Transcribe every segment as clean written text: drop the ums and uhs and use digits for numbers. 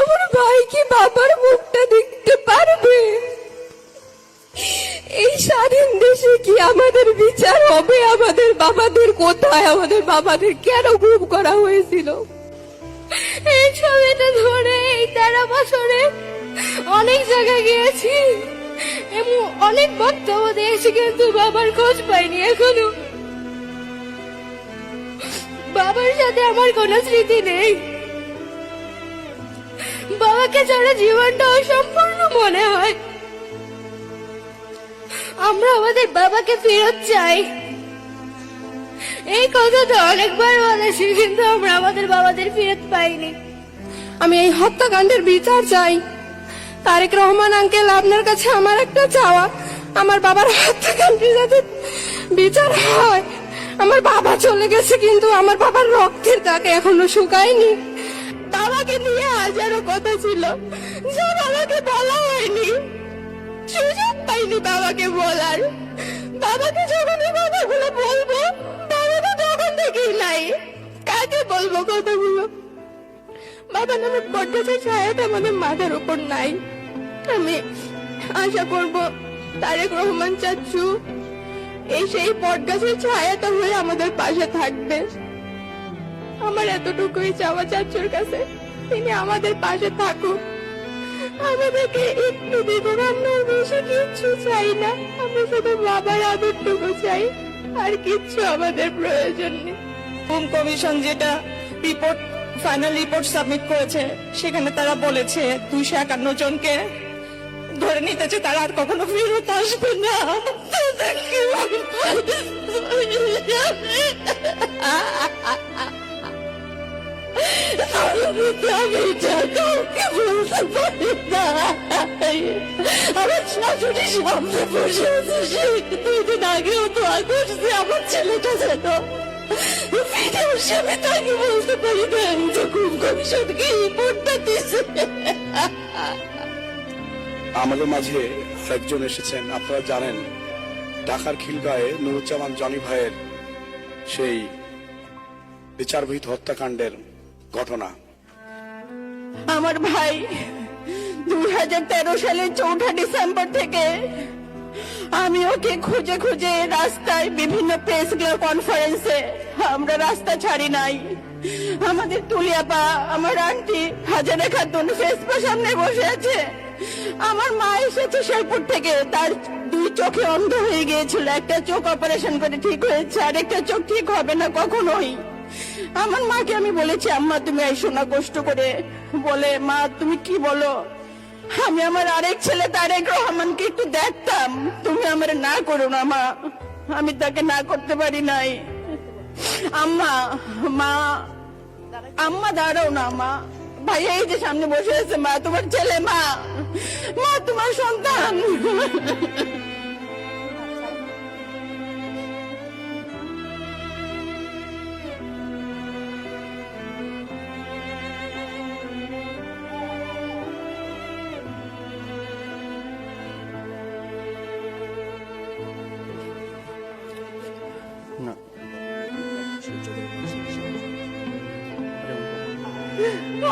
আমার ভাই কি বাবার মুখটা দেখতে পারবে? এই স্বাধীন দেশে কি আমাদের বিচার হবে? আমাদের বাবাদের কোথায়? আমাদের বাবাদের কেন গুম করা হয়েছিল? এই ছবিটা ধরে এই 13 বছরে অনেক জায়গায় গিয়েছি এবং অনেক বক্তব্য দিয়েছি, কিন্তু বাবার খোঁজ পাইনি এখনো। বাবার সাথে আমার কোনো স্মৃতি নেই। বাবাকে ছাড়া জীবনটা অসম্পূর্ণ মনে হয়। আমরা আমাদের বাবাকে ফেরত চাই। এই কথাটা অনেকবার বলেছি, কিন্তু আমরা আমাদের বাবাদের ফেরত পাইনি। আমি এই হত্যাকাণ্ডের বিচার চাই। তারেক রহমান আঙ্কেল, আপনার কাছে আমার একটা চাওয়া, আমার বাবার হত্যাকাণ্ডের যাতে বিচার হয়। আমার বাবা চলে গেছে, কিন্তু আমার বাবার রক্তের দাগ এখনো শুকায়নি। বাবাকে নিয়ে হাজারো কথা ছিল যা বাবাকে বলা হয়নি, সুযোগ পাইনি বাবাকে বলার। বাবাকে যখন এই কথাগুলো বলবো, বাবা তো তখন থেকেই নাই। কাকে বলবো কথাগুলো? বাবা নামের বটগাছের ছায়াটা আমাদের মাথার উপর নাই। আমি আশা করব তারেক রহমান চাচ্চু এই সেই বটগাছের ছায়াটা হয়ে আমাদের পাশে থাকবে। আমার এতটুকুই চাওয়া চাচ্চুর কাছে, তিনি আমাদের পাশে থাকুক, আমাদেরকে একটু দিবেন। আমরা বেশি কিচ্ছু চাই না, আমরা শুধু বাবার আদরটুকু চাই, আর কিচ্ছু আমাদের প্রয়োজন নেই। গুম কমিশন যেটা রিপোর্ট, ফাইনাল রিপোর্ট সাবমিট করেছে, সেখানে তারা বলেছে 251 জনকে ধরে নিতেছে, তারা আর কখনো ফেরত আসবে না। আমার শাশুড়ি সামনে বসে আছে, সে 2 দিন আগেও দোয়া করছে আমার ছেলেটা যেন ফিরে আসে। আমি তাকে বলতে পারি না যে গুম কমিশনকে রিপোর্টটা দিছে। আমাদের মাঝে একজন এসেছেন, আপনারা জানেন, ঢাকার খিলগাঁয়ে নুরুজ্জামান জনি ভাইয়ের সেই বিচারবিহীন হত্যাকাণ্ডের ঘটনা। আমার ভাই 2013 সালের 4 ডিসেম্বর থেকে আমি ওকে খুঁজে খুঁজে রাস্তায়, বিভিন্ন প্রেস কনফারেন্সে, আমরা রাস্তা ছাড়ি নাই। আমাদের তুলিয়াপা, আমার আন্টি হাজারা খাতুন ফেসপা সামনে বসে আছে। আমার মা এসেছে শেরপুর থেকে, তার 2 চোখে অন্ধ হয়ে গিয়েছিল। একটা চোখ অপারেশন করে ঠিক হয়েছে, আর একটা চোখ ঠিক হবে না কখনোই। আমার মাকে আমি বলেছি, আম্মা তুমি আইসো না কষ্ট করে। বলে, মা তুমি কি বলো? আমি আমার আরেক ছেলে তারেক রহমানকে একটু দেখতাম, তুমি আমার না করো না মা। আমি তাকে না করতে পারি নাই। আম্মা, মা, আম্মা দাঁড়াও না মা। ভাইয়া এই যে সামনে বসে আছে, মা তোমার ছেলে, মা, মা তোমার সন্তান।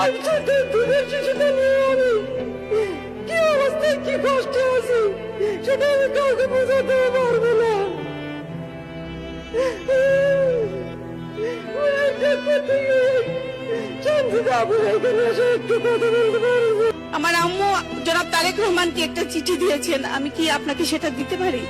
আমি তো দূরের শিশুটা নিয়ে আমি কি অবস্থায়, কি কষ্টে আছি, সেটা আমি কাউকে বোঝাতে পারবো না। আমার আম্মু জনাব তারেক রহমানকে একটা চিঠি দিয়েছেন, আমি কি আপনাকে সেটা দিতে পারি?